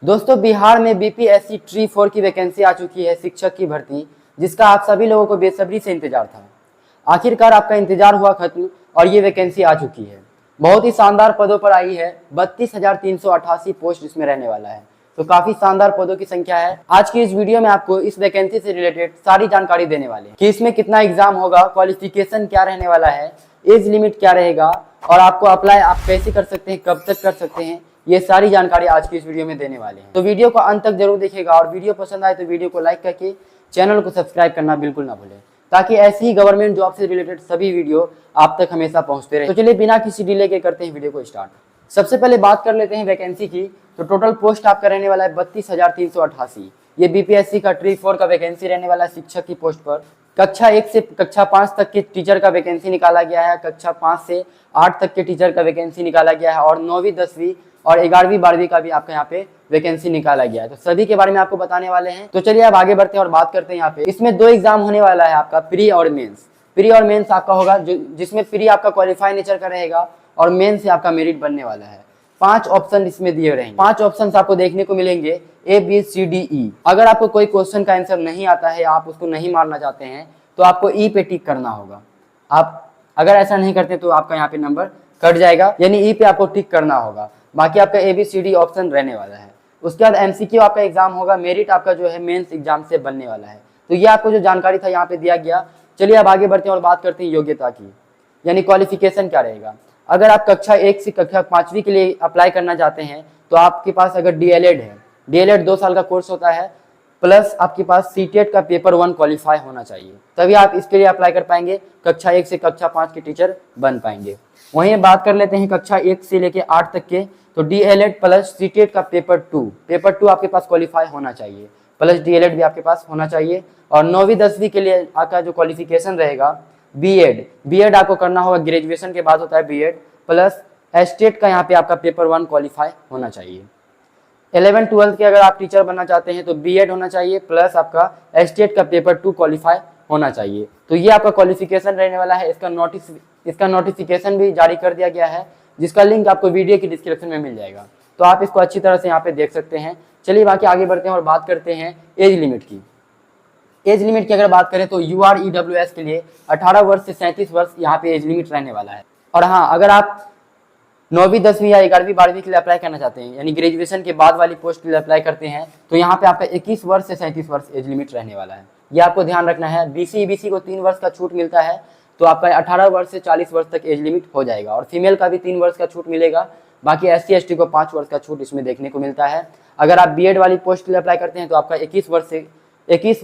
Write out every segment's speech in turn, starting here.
दोस्तों बिहार में BPSC tree 4 की वैकेंसी आ चुकी है, शिक्षक की भर्ती, जिसका आप सभी लोगों को बेसब्री से इंतजार था। आखिरकार आपका इंतजार हुआ खत्म और ये वैकेंसी आ चुकी है। बहुत ही शानदार पदों पर आई है। 32,388 पोस्ट इसमें रहने वाला है, तो काफी शानदार पदों की संख्या है। आज की इस वीडियो में आपको इस वैकेंसी से रिलेटेड सारी जानकारी देने वाले हैं कि इसमें कितना एग्जाम होगा, क्वालिफिकेशन क्या रहने वाला है, एज लिमिट क्या रहेगा और आपको अप्लाई आप कैसे कर सकते हैं, कब तक कर सकते हैं, ये सारी जानकारी आज की इस वीडियो में देने वाले हैं। तो वीडियो को अंत तक जरूर देखिएगा और वीडियो पसंद आए तो वीडियो को लाइक करके चैनल को सब्सक्राइब करना बिल्कुल ना भूलें, ताकि ऐसी ही गवर्नमेंट जॉब से रिलेटेड सभी वीडियो आप तक हमेशा पहुंचते रहे। तो चलिए बिना किसी डिले के करते हैं वीडियो को स्टार्ट। सबसे पहले बात कर लेते हैं वैकेंसी की। तो टोटल पोस्ट आपका रहने वाला है 32,388। ये बीपीएससी का ट्री 4 का वैकेंसी रहने वाला है शिक्षक की पोस्ट पर। कक्षा 1 से कक्षा 5 तक के टीचर का वैकेंसी निकाला गया है, कक्षा 5 से 8 तक के टीचर का वैकेंसी निकाला गया है और 9वीं 10वीं और 11वीं 12वीं का भी आपका यहाँ पे वैकेंसी निकाला गया है। तो सभी के बारे में आपको बताने वाले हैं। तो चलिए अब आगे बढ़ते हैं और बात करते हैं। यहाँ पे इसमें 2 एग्जाम होने वाला है आपका, प्री और मेंस। प्री और मेंस आपका होगा जिसमें प्री आपका क्वालिफाई नेचर का रहेगा और मेंस से आपका मेरिट बनने वाला है। 5 ऑप्शन इसमें दिए रहेंगे। 5 ऑप्शन आपको देखने को मिलेंगे, ABCDE। अगर आपको कोई क्वेश्चन का आंसर नहीं आता है, आप उसको नहीं मारना चाहते हैं, तो आपको ई पे टिक करना होगा। आप अगर ऐसा नहीं करते तो आपका यहाँ पे नंबर कट जाएगा, यानी ई पे आपको टिक करना होगा। बाकी आपका ABCD ऑप्शन रहने वाला है। उसके बाद MCQ आपका एग्जाम होगा, मेरिट आपका जो है मेंस एग्जाम से बनने वाला है। तो ये आपको जो जानकारी था यहाँ पे दिया गया। चलिए अब आगे बढ़ते हैं और बात करते हैं योग्यता की, यानी क्वालिफिकेशन क्या रहेगा। अगर आप कक्षा 1 से कक्षा 5वीं के लिए अप्लाई करना चाहते हैं तो आपके पास अगर DLED है, DLED 2 साल का कोर्स होता है, प्लस आपके पास CTET का पेपर 1 क्वालिफाई होना चाहिए, तभी आप इसके लिए अप्लाई कर पाएंगे, कक्षा 1 से कक्षा 5 के टीचर बन पाएंगे। वहीं बात कर लेते हैं कक्षा 1 से लेके 8 तक के, तो DLED प्लस CTET का पेपर 2 आपके पास क्वालिफाई होना चाहिए, प्लस DLED भी आपके पास होना चाहिए। और 9वीं 10वीं के लिए आपका जो क्वालिफिकेशन रहेगा, बीएड आपको करना होगा, ग्रेजुएशन के बाद होता है बीएड, प्लस स्टेट का यहाँ पे आपका पेपर 1 क्वालिफाई होना चाहिए। 11 12 के अगर आप टीचर बनना चाहते हैं तो बीएड होना चाहिए, प्लस आपका स्टेट का पेपर 2 क्वालिफाई होना चाहिए। तो ये आपका क्वालिफिकेशन रहने वाला है। इसका नोटिफिकेशन भी जारी कर दिया गया है, जिसका लिंक आपको वीडियो की डिस्क्रिप्शन में मिल जाएगा, तो आप इसको अच्छी तरह से यहाँ पे देख सकते हैं। चलिए बाकी आगे बढ़ते हैं और बात करते हैं एज लिमिट की। एज लिमिट की अगर बात करें तो UREWS के लिए 18 वर्ष से 37 वर्ष यहाँ पे एज लिमिट रहने वाला है। और हाँ, अगर आप 9वीं 10वीं या 11वीं 12वीं के लिए अप्लाई करना चाहते हैं, यानी ग्रेजुएशन के बाद वाली पोस्ट के लिए अप्लाई करते हैं, तो यहाँ पे आपका 21 वर्ष से 37 वर्ष एज लिमिट रहने वाला है। ये आपको ध्यान रखना है। BC EBC को 3 वर्ष का छूट मिलता है, तो आपका 18 वर्ष से 40 वर्ष तक एज लिमिट हो जाएगा। और फीमेल का भी 3 वर्ष का छूट मिलेगा। बाकी SC ST को 5 वर्ष का छूट इसमें देखने को मिलता है। अगर आप बीएड वाली पोस्ट के लिए अप्लाई करते हैं तो आपका 21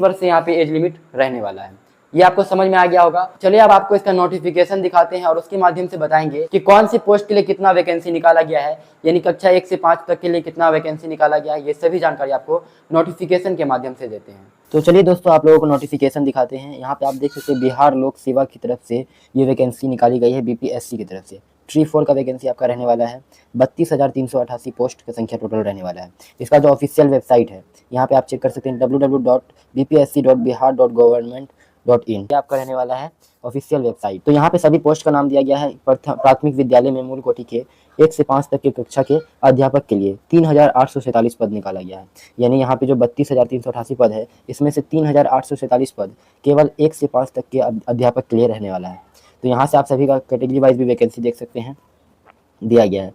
वर्ष से यहाँ पे एज लिमिट रहने वाला है। ये आपको समझ में आ गया होगा। चलिए अब आपको इसका नोटिफिकेशन दिखाते हैं और उसके माध्यम से बताएंगे कि कौन सी पोस्ट के लिए कितना वैकेंसी निकाला गया है, यानी कक्षा 1 से 5 तक के लिए कितना वैकेंसी निकाला गया है। ये सभी जानकारी आपको नोटिफिकेशन के माध्यम से देते हैं। तो चलिए दोस्तों आप लोगों को नोटिफिकेशन दिखाते हैं। यहाँ पे आप देख सकते हैं बिहार लोक सेवा की तरफ से ये वैकेंसी निकाली गई है, बीपीएससी की तरफ से। ट्री 4 का वैकेंसी आपका रहने वाला है। 32,388 पोस्ट की संख्या टोटल रहने वाला है। इसका जो ऑफिशियल वेबसाइट है, यहाँ पे आप चेक कर सकते हैं, www.bpsc.bihar.government.in, ये आपका रहने वाला है ऑफिशियल वेबसाइट। तो यहाँ पे सभी पोस्ट का नाम दिया गया है। प्राथमिक विद्यालय में मूल कोटि के 1 से 5 तक के कक्षा के अध्यापक के लिए 3,847 पद निकाला गया है। यानी यहाँ पे जो 32,388 पद है, इसमें से 3,847 पद केवल 1 से 5 तक के अध्यापक के लिए रहने वाला है। तो यहाँ से आप सभी का कैटेगरी वाइज भी वैकेंसी देख सकते हैं, दिया गया है।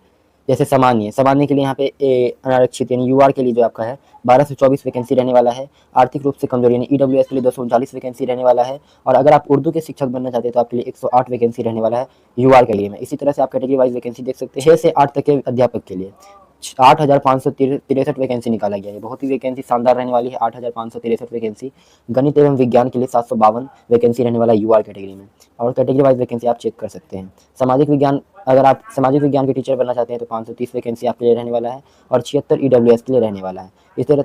जैसे सामान्य के लिए यहाँ पे अनारक्षित यानी UR के लिए जो आपका है 12 से 24 वैकेंसी रहने वाला है। आर्थिक रूप से कमजोर यानी EWS के लिए 239 वैकेंसी रहने वाला है। और अगर आप उर्दू के शिक्षक बनना चाहते हैं तो आपके लिए 108 वैकेंसी रहने वाला है UR के लिए में। इसी तरह से आप कैटेगरी वाइज वैकेंसी देख सकते हैं। 6 से 8 तक के अध्यापक के लिए 8,563 वैकेंसी निकाला गया है। बहुत ही वैकेंसी शानदार रहने वाली है, 8,563 वैकेंसी। गणित एवं विज्ञान के लिए 752 वैकेंसी रहने वाला UR कैटेगरी में। और कैटेगरी वाइज वैकेंसी आप चेक कर सकते हैं। सामाजिक विज्ञान, अगर आप सामाजिक विज्ञान के टीचर बनना चाहते हैं तो 530 वैकेंसी आपके लिए रहने वाला है और 76 EWS के लिए रहने वाला है।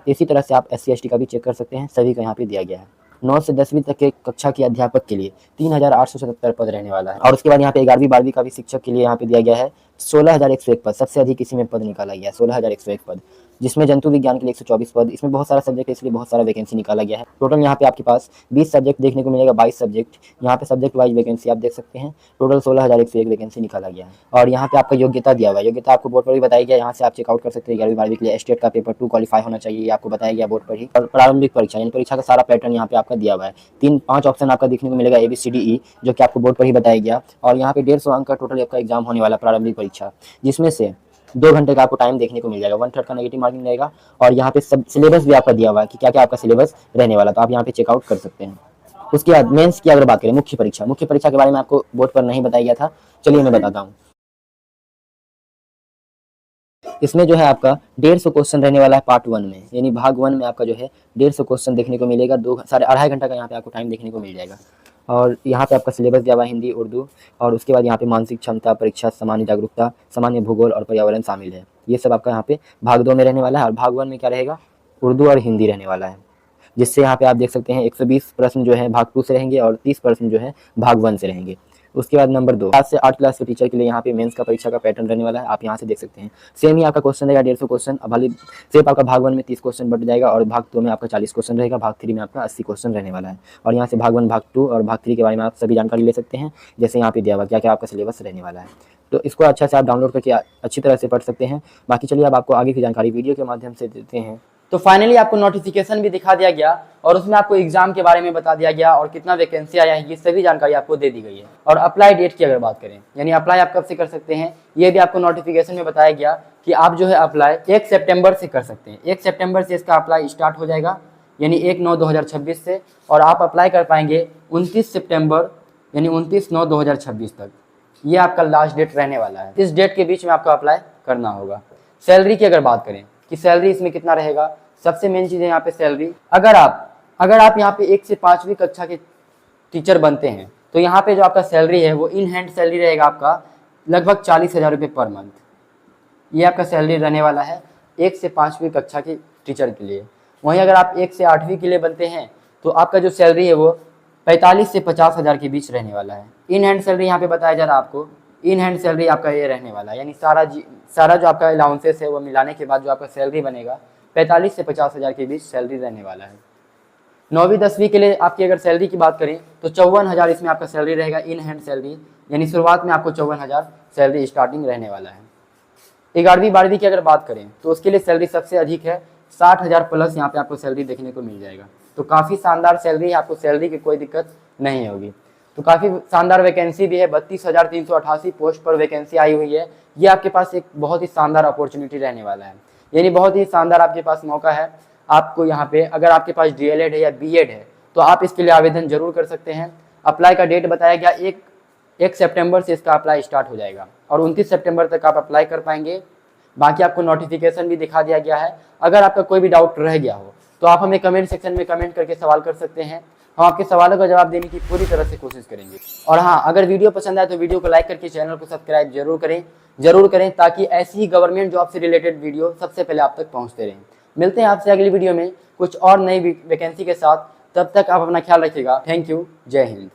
इसी तरह से आप SC ST का भी चेक कर सकते हैं, सभी का यहाँ पे दिया गया है। 9 से 10वीं तक के कक्षा के अध्यापक के लिए 3,877 पद रहने वाला है। और उसके बाद यहाँ पे 11वीं 12वीं का भी शिक्षक के लिए यहाँ पे दिया गया है 16,101 पद। सबसे अधिक इसी में पद निकाला गया है, 16,101 पद। जिसमें जंतु विज्ञान के लिए 124 पद, इसमें बहुत सारा सब्जेक्ट है इसलिए बहुत सारा वैकेंसी निकाला गया है। टोटल यहाँ पे आपके पास 20 सब्जेक्ट देखने को मिलेगा, 22 सब्जेक्ट, यहाँ पे सब्जेक्ट वाइज वैकेंसी आप देख सकते हैं। टोटल 16,101 वैकेंसी निकाला गया है। और यहाँ पे आपका योग्यता दिया हुआ है, योग्यता आपको बोर्ड पर भी बताया गया, यहाँ से आप चेकआउट कर सकते हैं। 11वीं-12वीं के लिए स्टेट का पेपर 2 क्वालिफाई होना चाहिए, ये आपको बताया गया बोर्ड पर ही। और प्रारंभिक परीक्षा यानी परीक्षा का सारा पैटर्न यहाँ पे आपका दिया हुआ है। 3-5 ऑप्शन आपका देखने को मिलेगा ABCDE, जो कि आपको बोर्ड पर ही बताया गया। और यहाँ पे 150 अंक का टोटल आपका एग्जाम होने वाला प्रारंभिक परीक्षा, जिसमें से 2 घंटे का आपको टाइम देखने को मिल जाएगा। 1/3 का नेगेटिव मार्किंग रहेगा। और यहाँ पे सब सिलेबस भी आपका दिया हुआ है कि क्या क्या आपका सिलेबस रहने वाला, तो आप यहाँ पे चेकआउट कर सकते हैं। उसके बाद मेंस की अगर बात करें, मुख्य परीक्षा के बारे में आपको बोर्ड पर नहीं बताया गया था, चलिए मैं बताता हूँ। इसमें जो है आपका 150 क्वेश्चन रहने वाला है पार्ट 1 में, यानी भाग 1 में आपका जो है 150 क्वेश्चन देखने को मिलेगा। 2-2.5 घंटा का यहाँ पे आपको टाइम देखने को मिल जाएगा। और यहाँ पे आपका सिलेबस दिया हुआ है हिंदी, उर्दू, और उसके बाद यहाँ पे मानसिक क्षमता परीक्षा, सामान्य जागरूकता, सामान्य भूगोल और पर्यावरण शामिल है। ये सब आपका यहाँ पे भाग 2 में रहने वाला है। और भाग 1 में क्या रहेगा, उर्दू और हिंदी रहने वाला है, जिससे यहाँ पे आप देख सकते हैं 120 प्रश्न जो है भाग 2 से रहेंगे और 30 प्रश्न जो है भाग 1 से रहेंगे। उसके बाद नंबर 2, 7 से 8 क्लास के टीचर के लिए यहाँ पे मेंस का परीक्षा का पैटर्न रहने वाला है, आप यहाँ से देख सकते हैं। सेम ही आपका क्वेश्चन रहेगा 150 क्वेश्चन। अब भले सिर्फ आपका भाग 1 में 30 क्वेश्चन बढ़ जाएगा और भाग 2 में आपका 40 क्वेश्चन रहेगा, भाग 3 में आपका 80 क्वेश्चन रहने वाला है। और यहाँ से भाग 1, भाग 2 और भाग 3 के बारे में आप सभी जानकारी ले सकते हैं, जैसे यहाँ पे दिया हुआ क्या क्या आपका सिलेबस रहने वाला है। तो इसको अच्छा से आप डाउनलोड करके अच्छी तरह से पढ़ सकते हैं। बाकी चलिए अब आपको आगे की जानकारी वीडियो के माध्यम से देते हैं। तो फाइनली आपको नोटिफिकेशन भी दिखा दिया गया और उसमें आपको एग्जाम के बारे में बता दिया गया और कितना वैकेंसी आया है, ये सभी जानकारी आपको दे दी गई है। और अप्लाई डेट की अगर बात करें, यानी अप्लाई आप कब से कर सकते हैं, ये भी आपको नोटिफिकेशन में बताया गया कि आप जो है अप्लाई 1 सितंबर से कर सकते हैं। 1 सितंबर से इसका अप्लाई स्टार्ट हो जाएगा, यानी 1/9/2026 से, और आप अप्लाई कर पाएंगे 29 सितंबर यानी 29/9/2026 तक। ये आपका लास्ट डेट रहने वाला है। इस डेट के बीच में आपको अप्लाई करना होगा। सैलरी की अगर बात करें कि सैलरी इसमें कितना रहेगा, सबसे मेन चीज़ है यहाँ पे सैलरी। अगर आप यहाँ पे 1 से 5वीं कक्षा के टीचर बनते हैं तो यहाँ पे जो आपका सैलरी है वो इन हैंड सैलरी रहेगा आपका लगभग 40,000 रुपये पर मंथ। ये आपका सैलरी रहने वाला है 1 से 5वीं कक्षा के टीचर के लिए। वहीं अगर आप 1 से 8वीं के लिए बनते हैं तो आपका जो सैलरी है वो 45 से 50,000 के बीच रहने वाला है। इन हैंड सैलरी यहाँ पे बताया जा रहा है आपको, इन हैंड सैलरी आपका ये रहने वाला है, यानी सारा जो आपका अलाउंसेस है वो मिलाने के बाद जो आपका सैलरी बनेगा 45 से 50,000 के बीच सैलरी रहने वाला है। 9वीं 10वीं के लिए आपकी अगर सैलरी की बात करें तो 54,000 इसमें आपका सैलरी रहेगा इन हैंड सैलरी, यानी शुरुआत में आपको 54,000 सैलरी स्टार्टिंग रहने वाला है। 11वीं 12वीं की अगर बात करें तो उसके लिए सैलरी सबसे अधिक है, 60,000 प्लस यहाँ पे आपको सैलरी देखने को मिल जाएगा। तो काफ़ी शानदार सैलरी है, आपको सैलरी की कोई दिक्कत नहीं होगी। तो काफ़ी शानदार वैकेंसी भी है, 32,388 पोस्ट पर वैकेंसी आई हुई है। ये आपके पास एक बहुत ही शानदार अपॉर्चुनिटी रहने वाला है, यानी बहुत ही शानदार आपके पास मौका है। आपको यहाँ पे अगर आपके पास DLED है या BEd है तो आप इसके लिए आवेदन जरूर कर सकते हैं। अप्लाई का डेट बताया गया 1 सितंबर से इसका अप्लाई स्टार्ट हो जाएगा और 29 सितंबर तक आप अप्लाई कर पाएंगे। बाकी आपको नोटिफिकेशन भी दिखा दिया गया है। अगर आपका कोई भी डाउट रह गया हो तो आप हमें कमेंट सेक्शन में कमेंट करके सवाल कर सकते हैं, हम आपके सवालों का जवाब देने की पूरी तरह से कोशिश करेंगे। और हाँ, अगर वीडियो पसंद आए तो वीडियो को लाइक करके चैनल को सब्सक्राइब जरूर करें ताकि ऐसी ही गवर्नमेंट जॉब से रिलेटेड वीडियो सबसे पहले आप तक पहुंचते रहें। मिलते हैं आपसे अगली वीडियो में कुछ और नई वैकेंसी के साथ, तब तक आप अपना ख्याल रखिएगा। थैंक यू, जय हिंद।